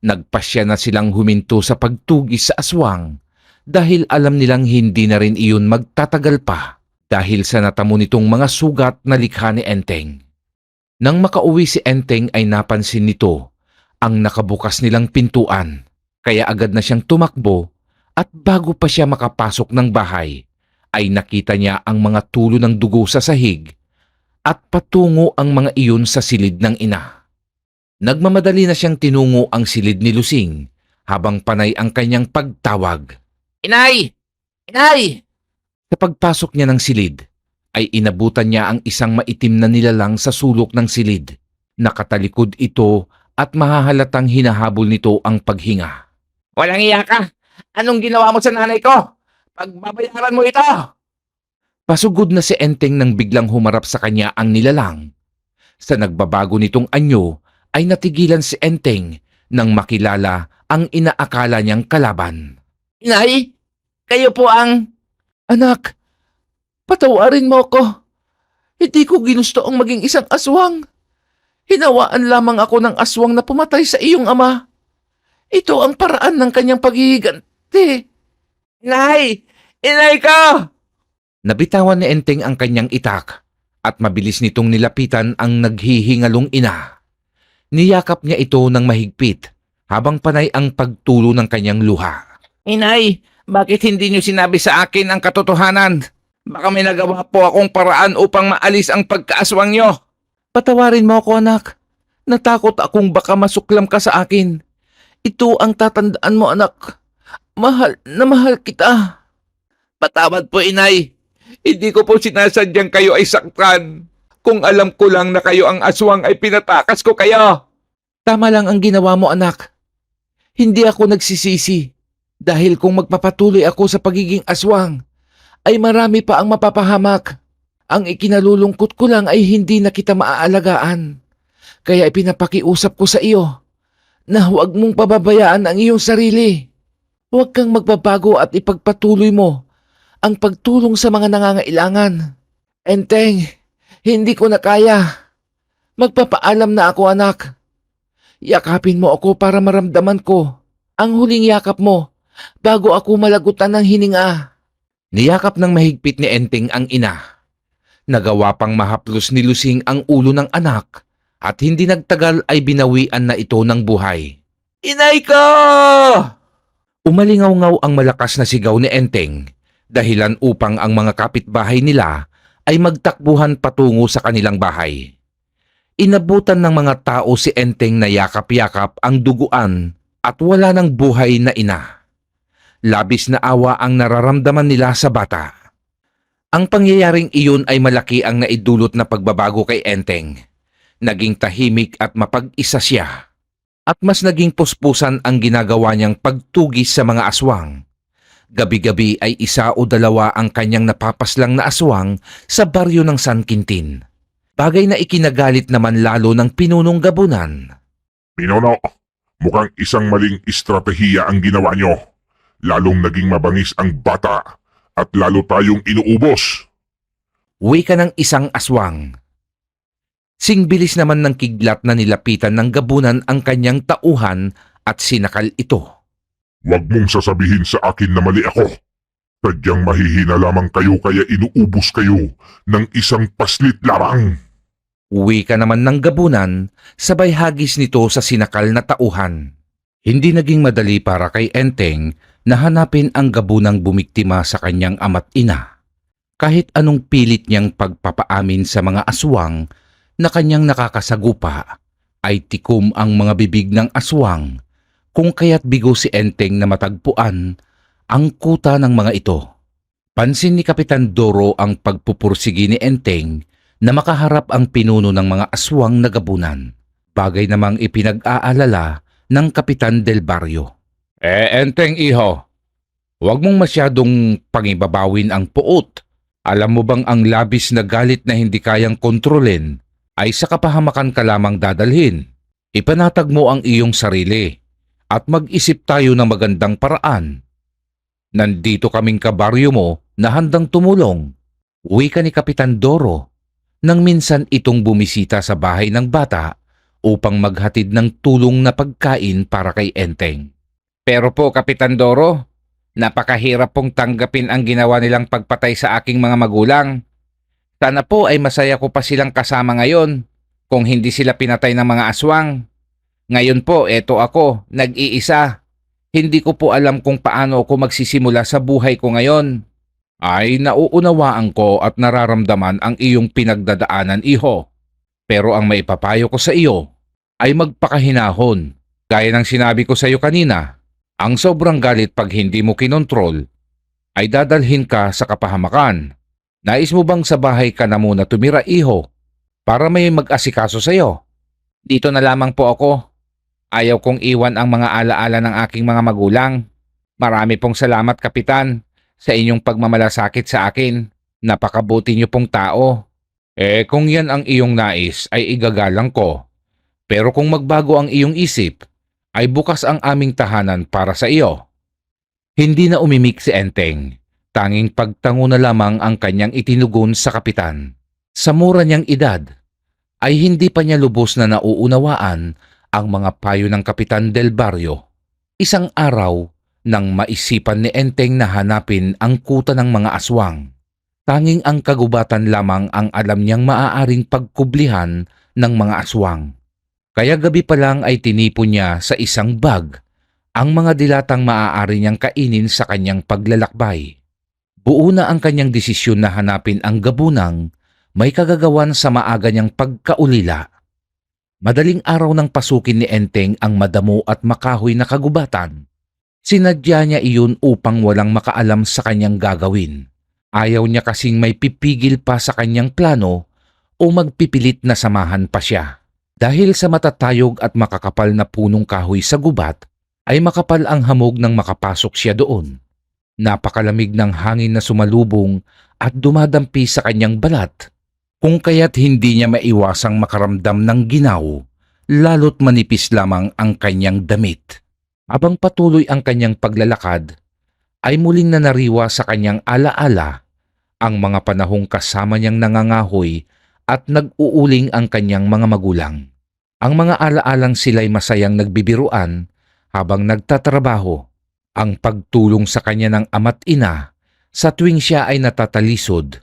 Nagpasya na silang huminto sa pagtugis sa aswang dahil alam nilang hindi na rin iyon magtatagal pa dahil sa natamo nitong mga sugat na likha ni Enteng. Nang makauwi si Enteng ay napansin nito ang nakabukas nilang pintuan, kaya agad na siyang tumakbo at bago pa siya makapasok ng bahay ay nakita niya ang mga tulo ng dugo sa sahig at patungo ang mga iyon sa silid ng ina. Nagmamadali na siyang tinungo ang silid ni Lusing habang panay ang kanyang pagtawag. Inay! Inay! Sa pagpasok niya ng silid, ay inabutan niya ang isang maitim na nilalang sa sulok ng silid. Nakatalikod ito at mahahalatang hinahabol nito ang paghinga. Walang iya ka! Anong ginawa mo sa nanay ko? Pagbabayaran mo ito! Pasugod na si Enteng nang biglang humarap sa kanya ang nilalang. Sa nagbabago nitong anyo, ay natigilan si Enteng nang makilala ang inaakala niyang kalaban. Inay, kayo po ang... Anak, patawarin mo ko. Hindi ko ginusto ang maging isang aswang. Hinawaan lamang ako ng aswang na pumatay sa iyong ama. Ito ang paraan ng kanyang paghihiganti. Inay! Inay ka! Nabitawan ni Enteng ang kanyang itak at mabilis nitong nilapitan ang naghihingalong ina. Niyakap niya ito ng mahigpit habang panay ang pagtulo ng kanyang luha. Inay, bakit hindi niyo sinabi sa akin ang katotohanan? Baka may nagawa po akong paraan upang maalis ang pagkaaswang niyo. Patawarin mo ako, anak. Natakot akong baka masuklam ka sa akin. Ito ang tatandaan mo, anak. Mahal na mahal kita. Patawad po, inay. Hindi ko po sinasadyang kayo ay saktan. Kung alam ko lang na kayo ang aswang ay pinatakas ko kayo. Tama lang ang ginawa mo, anak. Hindi ako nagsisisi. Dahil kung magpapatuloy ako sa pagiging aswang, ay marami pa ang mapapahamak. Ang ikinalulungkot ko lang ay hindi na kita maaalagaan. Kaya ipinapakiusap ko sa iyo na huwag mong pababayaan ang iyong sarili. Huwag kang magbabago at ipagpatuloy mo ang pagtulong sa mga nangangailangan. Enteng, hindi ko na kaya. Magpapaalam na ako, anak. Yakapin mo ako para maramdaman ko ang huling yakap mo bago ako malagutan ng hininga. Niyakap ng mahigpit ni Enteng ang ina. Nagawa pang mahaplos ni Lusing ang ulo ng anak at hindi nagtagal ay binawian na ito ng buhay. Inay ko! Umalingaw-ngaw ang malakas na sigaw ni Enteng, dahilan upang ang mga kapitbahay nila ay magtakbuhan patungo sa kanilang bahay. Inabutan ng mga tao si Enteng na yakap-yakap ang duguan at wala ng buhay na ina. Labis na awa ang nararamdaman nila sa bata. Ang pangyayaring iyon ay malaki ang naidulot na pagbabago kay Enteng. naging tahimik at mapag-isa siya. At mas naging puspusan ang ginagawa niyang pagtugis sa mga aswang. Gabi-gabi ay isa o dalawa ang kanyang napapaslang na aswang sa baryo ng San Quintin. Bagay na ikinagalit naman lalo ng pinunong gabunan. Pinuno, mukhang isang maling estratehiya ang ginawa nyo. Lalong naging mabangis ang bata at lalo tayong inuubos. Wika ng isang aswang. Singbilis naman ng kidlat na nilapitan ng gabunan ang kanyang tauhan at sinakal ito. Huwag mong sasabihin sa akin na mali ako. Sadyang mahihina lamang kayo kaya inuubos kayo ng isang paslit lamang. Wika naman ng gabunan, sabay hagis nito sa sinakal na tauhan. Hindi naging madali para kay Enteng na hanapin ang gabunang bumiktima sa kanyang ama't ina. Kahit anong pilit niyang pagpapaamin sa mga aswang na kanyang nakakasagupa, ay tikom ang mga bibig ng aswang, kung kaya't bigo si Enteng na matagpuan ang kuta ng mga ito. Pansin ni Kapitan Doro ang pagpupursigi ni Enteng na makaharap ang pinuno ng mga aswang na gabunan. Bagay namang ipinag-aalala ng Kapitan Del Barrio. Enteng iho, huwag mong masyadong pangibabawin ang puot. Alam mo bang ang labis na galit na hindi kayang kontrolin ay sa kapahamakan ka lamang dadalhin? Ipanatag mo ang iyong sarili at mag-isip tayo ng magandang paraan. Nandito kaming kabaryo mo na handang tumulong. Wika ni Kapitan Doro nang minsan itong bumisita sa bahay ng bata upang maghatid ng tulong na pagkain para kay Enteng. Pero po, Kapitan Doro, napakahirap pong tanggapin ang ginawa nilang pagpatay sa aking mga magulang. Sana po ay masaya ko pa silang kasama ngayon kung hindi sila pinatay ng mga aswang. Ngayon po, eto ako, nag-iisa. Hindi ko po alam kung paano ako magsisimula sa buhay ko ngayon. Ay, nauunawaan ko at nararamdaman ang iyong pinagdadaanan, iho. Pero ang maipapayo ko sa iyo ay magpakahinahon. Gaya ng sinabi ko sa iyo kanina, ang sobrang galit pag hindi mo kinontrol ay dadalhin ka sa kapahamakan. Nais mo bang sa bahay ka na muna tumira, iho, para may mag-asikaso sa iyo? Dito na lamang po ako. Ayaw kong iwan ang mga alaala ng aking mga magulang. Marami pong salamat, Kapitan, sa inyong pagmamalasakit sa akin. Napakabuti niyo pong tao. Kung yan ang iyong nais ay igagalang ko. Pero kung magbago ang iyong isip, ay bukas ang aming tahanan para sa iyo. Hindi na umimik si Enteng. Tanging pagtango na lamang ang kanyang itinugon sa kapitan. Sa mura niyang edad, ay hindi pa niya lubos na nauunawaan ang mga payo ng Kapitan Del Barrio. Isang araw nang maisipan ni Enteng na hanapin ang kuta ng mga aswang. Tanging ang kagubatan lamang ang alam niyang maaaring pagkublihan ng mga aswang. Kaya gabi pa lang ay tinipon niya sa isang bag ang mga dilatang maaari niyang kainin sa kanyang paglalakbay. Buo na ang kanyang desisyon na hanapin ang gabunang may kagagawan sa maaga niyang pagkaulila. Madaling araw nang pasukin ni Enteng ang madamo at makahoy na kagubatan. Sinadya niya iyon upang walang makaalam sa kanyang gagawin. Ayaw niya kasing may pipigil pa sa kanyang plano o magpipilit na samahan pa siya. Dahil sa matatayog at makakapal na punong kahoy sa gubat, ay makapal ang hamog nang makapasok siya doon. Napakalamig ng hangin na sumalubong at dumadampi sa kanyang balat. Kung kaya't hindi niya maiwasang makaramdam ng ginaw, lalo't manipis lamang ang kanyang damit. Habang patuloy ang kanyang paglalakad, ay muling nanariwa sa kanyang alaala ang mga panahong kasama niyang nangangahoy at nag-uuling ang kanyang mga magulang. Ang mga alaalang sila'y masayang nagbibiruan habang nagtatrabaho, ang pagtulong sa kanya ng ama't ina sa tuwing siya ay natatalisod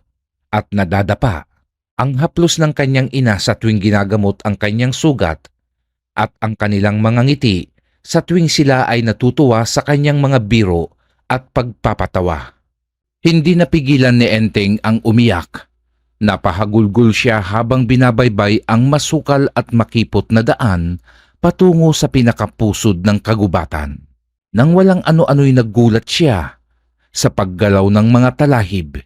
at nadadapa, ang haplos ng kanyang ina sa tuwing ginagamot ang kanyang sugat at ang kanilang mga ngiti sa tuwing sila ay natutuwa sa kanyang mga biro at pagpapatawa. Hindi napigilan ni Enteng ang umiyak. Napahagulgol siya habang binabaybay ang masukal at makipot na daan patungo sa pinakapusod ng kagubatan. Nang walang ano-ano'y naggulat siya sa paggalaw ng mga talahib.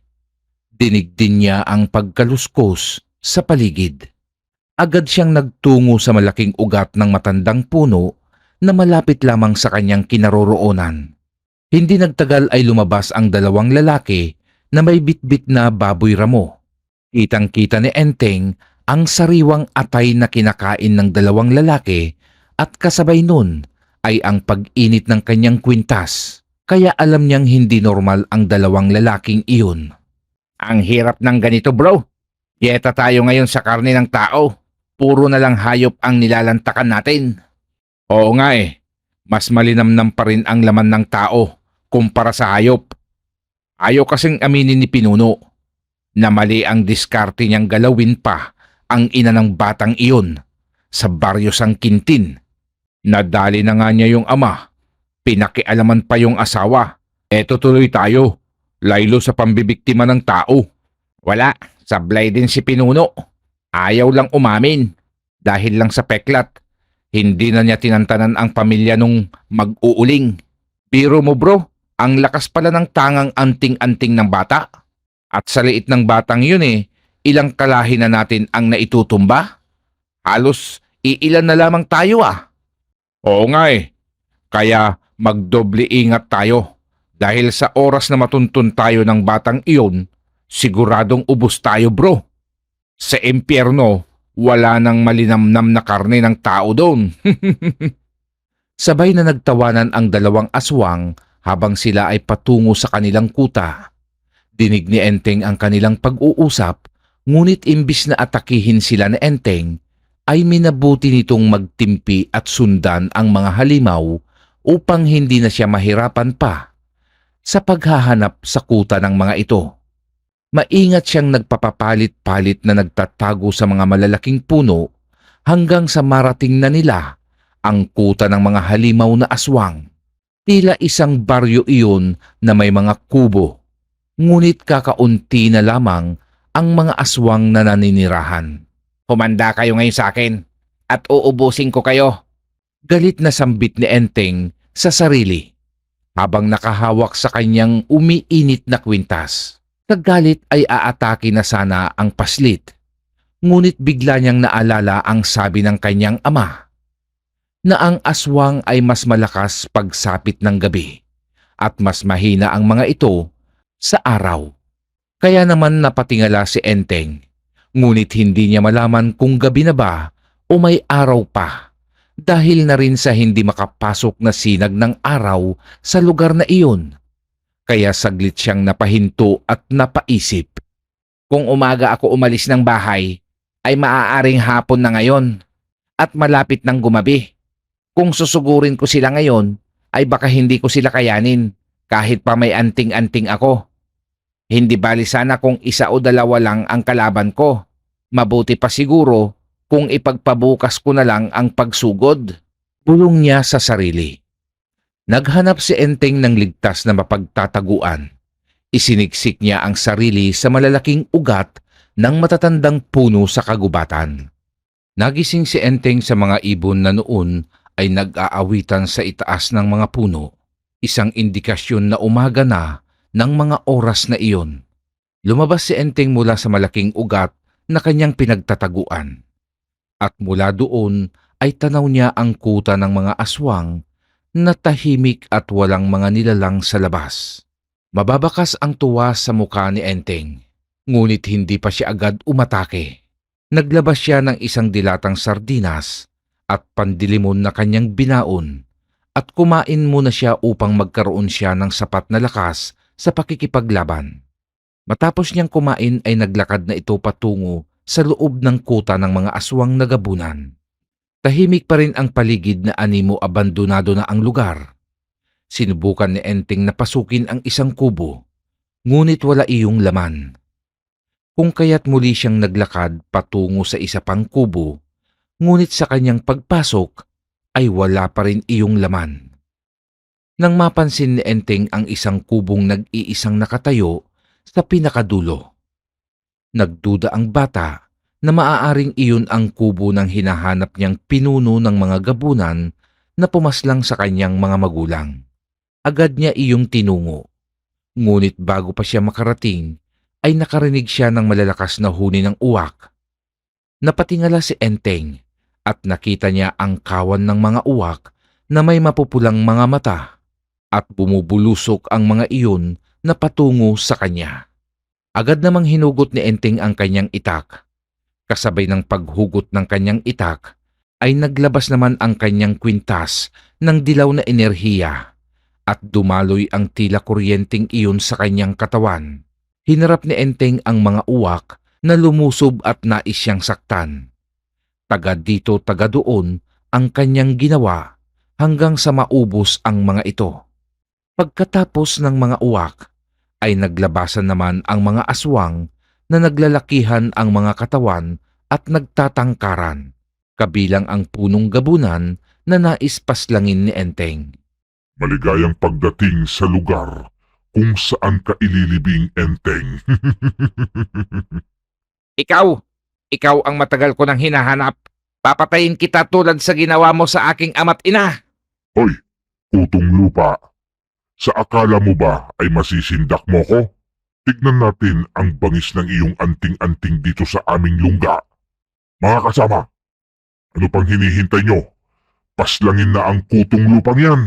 Dinig din niya ang pagkaluskos sa paligid. Agad siyang nagtungo sa malaking ugat ng matandang puno na malapit lamang sa kanyang kinaroroonan. Hindi nagtagal ay lumabas ang dalawang lalaki na may bitbit na baboy ramo. Kitang-kita ni Enteng ang sariwang atay na kinakain ng dalawang lalaki at kasabay nun ay ang pag-init ng kanyang kwintas. Kaya alam niyang hindi normal ang dalawang lalaking iyon. Ang hirap ng ganito, bro. Dieta tayo ngayon sa karne ng tao. Puro na lang hayop ang nilalantakan natin. Oo nga eh. Mas malinamnam pa rin ang laman ng tao kumpara sa hayop. Ayaw kasing aminin ni Pinuno na mali ang diskarte niyang galawin pa ang ina ng batang iyon sa baryo sang Quintin. Nadali na nga niya yung ama. Pinakialaman pa yung asawa. Eto tuloy tayo. Laylo sa pambibiktima ng tao. Wala. Sablay din si Pinuno. Ayaw lang umamin. Dahil lang sa peklat. Hindi na niya tinantanan ang pamilya nung mag-uuling. Biro mo bro, ang lakas pala ng tangang anting-anting ng bata. At sa liit ng batang yun ilang kalahi na natin ang naitutumba? Halos iilan na lamang tayo ah. Oo nga Kaya magdoble ingat tayo. Dahil sa oras na matuntun tayo ng batang iyon, siguradong ubos tayo bro. Sa impyerno, wala nang malinamnam na karne ng tao doon. Sabay na nagtawanan ang dalawang aswang habang sila ay patungo sa kanilang kuta. Dinig ni Enteng ang kanilang pag-uusap, ngunit imbis na atakihin sila ni Enteng, ay minabuti nitong magtimpi at sundan ang mga halimaw upang hindi na siya mahirapan pa sa paghahanap sa kuta ng mga ito. Maingat siyang nagpapapalit-palit na nagtatago sa mga malalaking puno hanggang sa marating na nila ang kuta ng mga halimaw na aswang. Tila isang baryo iyon na may mga kubo, ngunit kakaunti na lamang ang mga aswang na naninirahan. Humanda kayo ngayon sa akin at uubusin ko kayo. Galit na sambit ni Enteng sa sarili habang nakahawak sa kanyang umiinit na kwintas. Sa galit ay aatake na sana ang paslit. Ngunit bigla niyang naalala ang sabi ng kanyang ama na ang aswang ay mas malakas pagsapit ng gabi at mas mahina ang mga ito sa araw. Kaya naman napatingala si Enteng, ngunit hindi niya malaman kung gabi na ba o may araw pa dahil na rin sa hindi makapasok na sinag ng araw sa lugar na iyon. Kaya saglit siyang napahinto at napaisip. Kung umaga ako umalis ng bahay, ay maaaring hapon na ngayon at malapit ng gumabi. Kung susugurin ko sila ngayon, ay baka hindi ko sila kayanin kahit pa may anting-anting ako. Hindi bali sana kung isa o dalawa lang ang kalaban ko. Mabuti pa siguro kung ipagpabukas ko na lang ang pagsugod. Bulong niya sa sarili. Naghanap si Enteng ng ligtas na mapagtataguan. Isiniksik niya ang sarili sa malalaking ugat ng matatandang puno sa kagubatan. Nagising si Enteng sa mga ibon na noon ay nag-aawitan sa itaas ng mga puno. Isang indikasyon na umaga na ng mga oras na iyon. Lumabas si Enteng mula sa malaking ugat na kanyang pinagtataguan. At mula doon ay tanaw niya ang kuta ng mga aswang na tahimik at walang mga nilalang sa labas. Mababakas ang tuwa sa mukha ni Enteng, ngunit hindi pa siya agad umatake. Naglabas siya ng isang dilatang sardinas at pandilimon na kanyang binaon at kumain muna siya upang magkaroon siya ng sapat na lakas sa pakikipaglaban. Matapos niyang kumain ay naglakad na ito patungo sa loob ng kuta ng mga aswang na gabunan. Tahimik pa rin ang paligid na animo abandonado na ang lugar. Sinubukan ni Enteng na pasukin ang isang kubo, ngunit wala iyong laman. Kung kaya't muli siyang naglakad patungo sa isa pang kubo, ngunit sa kanyang pagpasok ay wala pa rin iyong laman. Nang mapansin ni Enteng ang isang kubong nag-iisang nakatayo sa pinakadulo. Nagduda ang bata na maaaring iyon ang kubo ng hinahanap niyang pinuno ng mga gabunan na pumaslang sa kanyang mga magulang. Agad niya iyong tinungo. Ngunit bago pa siya makarating, ay nakarinig siya ng malalakas na huni ng uwak. Napatingala si Enteng at nakita niya ang kawan ng mga uwak na may mapupulang mga mata at bumubulusok ang mga iyon na patungo sa kanya. Agad namang hinugot ni Enteng ang kanyang itak. Kasabay ng paghugot ng kanyang itak, ay naglabas naman ang kanyang kwintas ng dilaw na enerhiya at dumaloy ang tila kuryenteng iyon sa kanyang katawan. Hinarap ni Enteng ang mga uwak na lumusob at nais siyang saktan. Taga dito taga doon ang kanyang ginawa hanggang sa maubos ang mga ito. Pagkatapos ng mga uwak, ay naglabasan naman ang mga aswang na naglalakihan ang mga katawan at nagtatangkaran, kabilang ang punong gabunan na nais paslangin ni Enteng. Maligayang pagdating sa lugar kung saan ka ililibing, Enteng. Ikaw ang matagal ko nang hinahanap. Papatayin kita tulad sa ginawa mo sa aking ama't ina. Hoy, kutong lupa. Sa akala mo ba ay masisindak mo ko? Tignan natin ang bangis ng iyong anting-anting dito sa aming lungga. Mga kasama, ano pang hinihintay nyo? Paslangin na ang kutong lupang yan.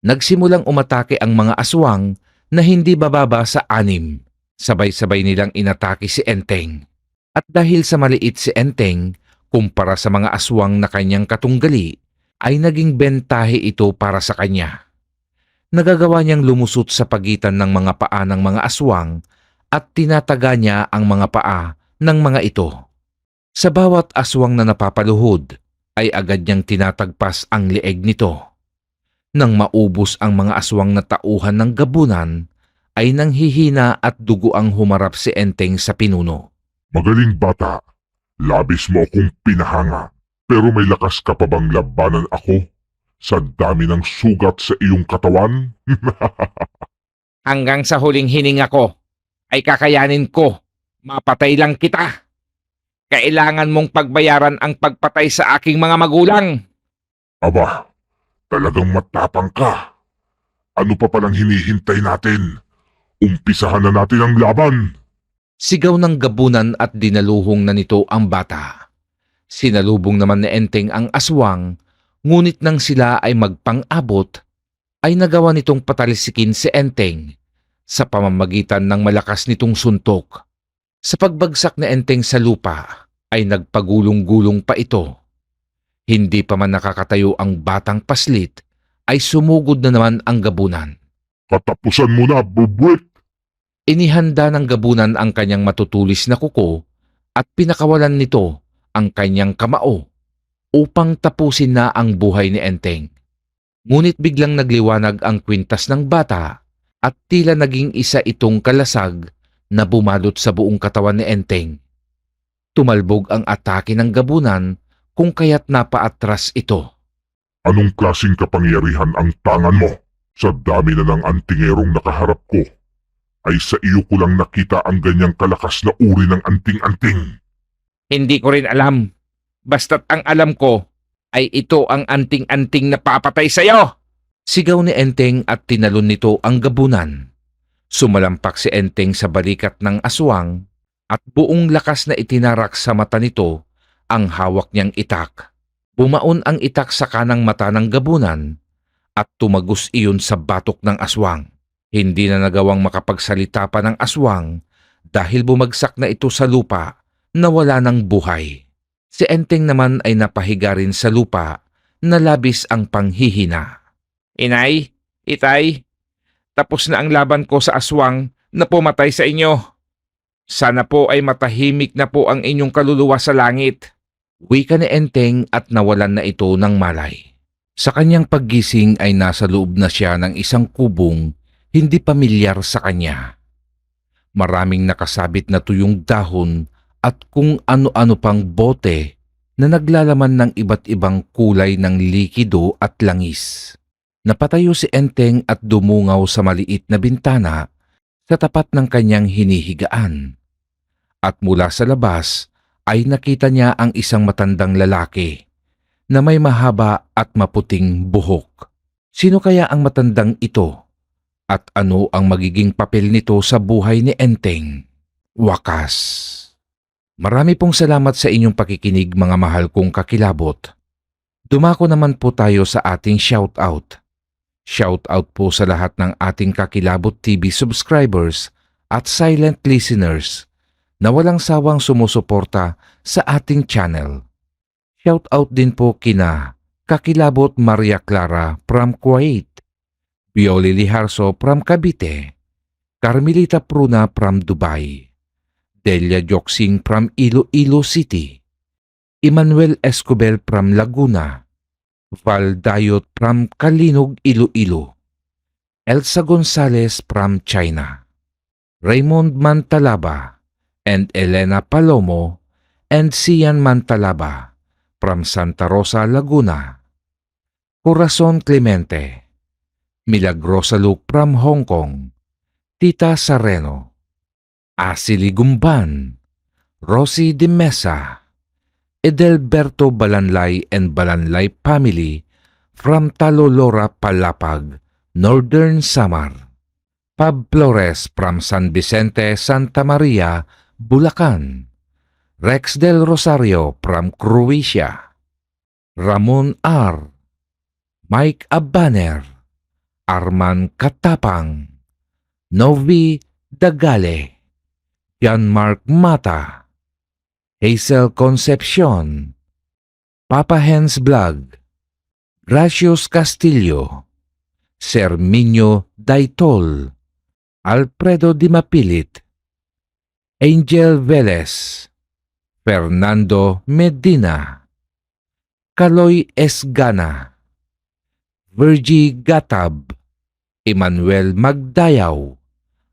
Nagsimulang umatake ang mga aswang na hindi bababa sa 6. Sabay-sabay nilang inatake si Enteng. At dahil sa maliit si Enteng, kumpara sa mga aswang na kanyang katunggali, ay naging bentahe ito para sa kanya. Nagagawa niyang lumusot sa pagitan ng mga paa ng mga aswang at tinataga niya ang mga paa ng mga ito. Sa bawat aswang na napapaluhod, ay agad niyang tinatagpas ang leeg nito. Nang maubos ang mga aswang na tauhan ng gabunan, ay nanghihina at dugo ang humarap si Enteng sa pinuno. Magaling bata, labis mo akong pinahanga. Pero may lakas ka pa bang labanan ako? Sa dami ng sugat sa iyong katawan? Hanggang sa huling hininga ko, ay kakayanin ko. Mapatay lang kita. Kailangan mong pagbayaran ang pagpatay sa aking mga magulang. Aba, talagang matapang ka. Ano pa palang hinihintay natin? Umpisahan na natin ang laban. Sigaw ng gabunan at dinaluhong na nito ang bata. Sinalubong naman ni Enteng ang aswang, ngunit nang sila ay magpang-abot, ay nagawa nitong patalisikin si Enteng sa pamamagitan ng malakas nitong suntok. Sa pagbagsak ni Enteng sa lupa, ay nagpagulong-gulong pa ito. Hindi pa man nakakatayo ang batang paslit, ay sumugod na naman ang gabunan. Katapusan mo na, bubwit! Inihanda ng gabunan ang kanyang matutulis na kuko at pinakawalan nito ang kanyang kamao upang tapusin na ang buhay ni Enteng. Ngunit biglang nagliwanag ang kwintas ng bata at tila naging isa itong kalasag na bumalot sa buong katawan ni Enteng. Tumalbog ang atake ng gabunan kung kaya't napaatras ito. Anong klaseng kapangyarihan ang tangan mo? Sa dami na ng antingerong nakaharap ko, ay sa iyo ko lang nakita ang ganyang kalakas na uri ng anting-anting. Hindi ko rin alam. Basta't ang alam ko ay ito ang anting-anting na papatay sa'yo. Sigaw ni Enteng at tinalon nito ang gabunan. Sumalampak si Enteng sa balikat ng aswang at buong lakas na itinarak sa mata nito ang hawak niyang itak. Bumaon ang itak sa kanang mata ng gabunan at tumagos iyon sa batok ng aswang. Hindi na nagawang makapagsalita pa ng aswang dahil bumagsak na ito sa lupa na wala ng buhay. Si Enteng naman ay napahiga rin sa lupa na labis ang panghihina. Inay, itay, tapos na ang laban ko sa aswang na pumatay sa inyo. Sana po ay matahimik na po ang inyong kaluluwa sa langit. Wika ni Enteng at nawalan na ito ng malay. Sa kanyang paggising ay nasa loob na siya ng isang kubong hindi pamilyar sa kanya. Maraming nakasabit na tuyong dahon at kung ano-ano pang bote na naglalaman ng iba't ibang kulay ng likido at langis. Napatayo si Enteng at dumungaw sa maliit na bintana sa tapat ng kanyang hinihigaan. At mula sa labas ay nakita niya ang isang matandang lalaki na may mahaba at maputing buhok. Sino kaya ang matandang ito? At ano ang magiging papel nito sa buhay ni Enteng? Wakas. Marami pong salamat sa inyong pakikinig mga mahal kong kakilabot. Dumako naman po tayo sa ating shoutout. Shoutout po sa lahat ng ating Kakilabot TV subscribers at silent listeners na walang sawang sumusuporta sa ating channel. Shoutout din po kina Kakilabot Maria Clara from Kuwait, Bioli Liharso from Cavite, Carmelita Pruna from Dubai, Delia Joksing from Iloilo City, Emmanuel Escobel from Laguna, Val Dayot from Kalinog, Iloilo, Elsa Gonzalez from China, Raymond Mantalaba, and Elena Palomo, and Sian Mantalaba from Santa Rosa, Laguna, Corazon Clemente, Milagrosa Luke from Hong Kong, Tita Sareno, Asili Gumban, Rosie de Mesa, Edelberto Balanlay and Balanlay family from Talolora, Palapag, Northern Samar, Pab Flores from San Vicente, Santa Maria, Bulacan, Rex del Rosario from Croatia, Ramon R., Mike Abaner, Arman Katapang, Novi Dagale, Jan-Mark Mata, Hazel Concepcion, Papa Hens Vlog, Gracious Castillo, Serminio Daitol, Alfredo Di Mapilit, Angel Velez, Fernando Medina, Kaloy Esgana, Virgie Gatab, Emmanuel Magdayaw,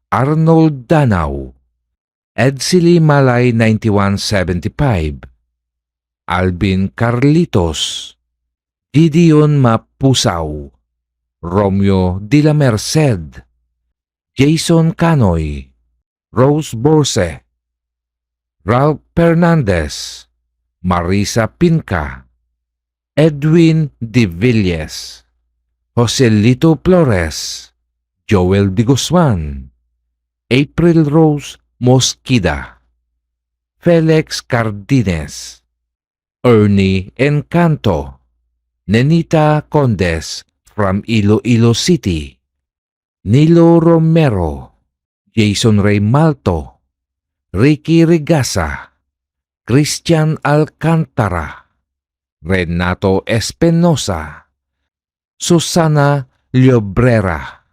Arnold Danaw, Edsily Malay 9175, Alvin Carlitos, Gideon Mapusaw, Romeo de la Merced, Jason Canoy, Rose Borse, Ralph Fernandez, Marisa Pinca, Edwin De Villes, Joselito Flores, Joel De Guzman, April Rose Mosquida, Felix Cardines, Ernie Encanto, Nenita Condes from Iloilo City, Nilo Romero, Jason Ray Malto, Ricky Regasa, Christian Alcantara, Renato Espinosa, Susana Llobrera,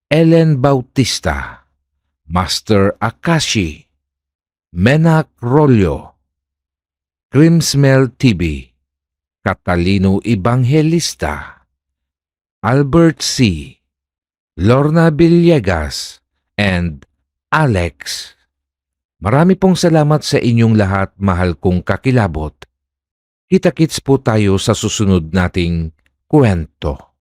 Ellen Bautista, Master Akashi, Menak Rolyo, Crimsmel TV, Catalino Evangelista, Albert C., Lorna Villegas, and Alex. Marami pong salamat sa inyong lahat, mahal kong kakilabot. Kita-kits po tayo sa susunod nating kwento.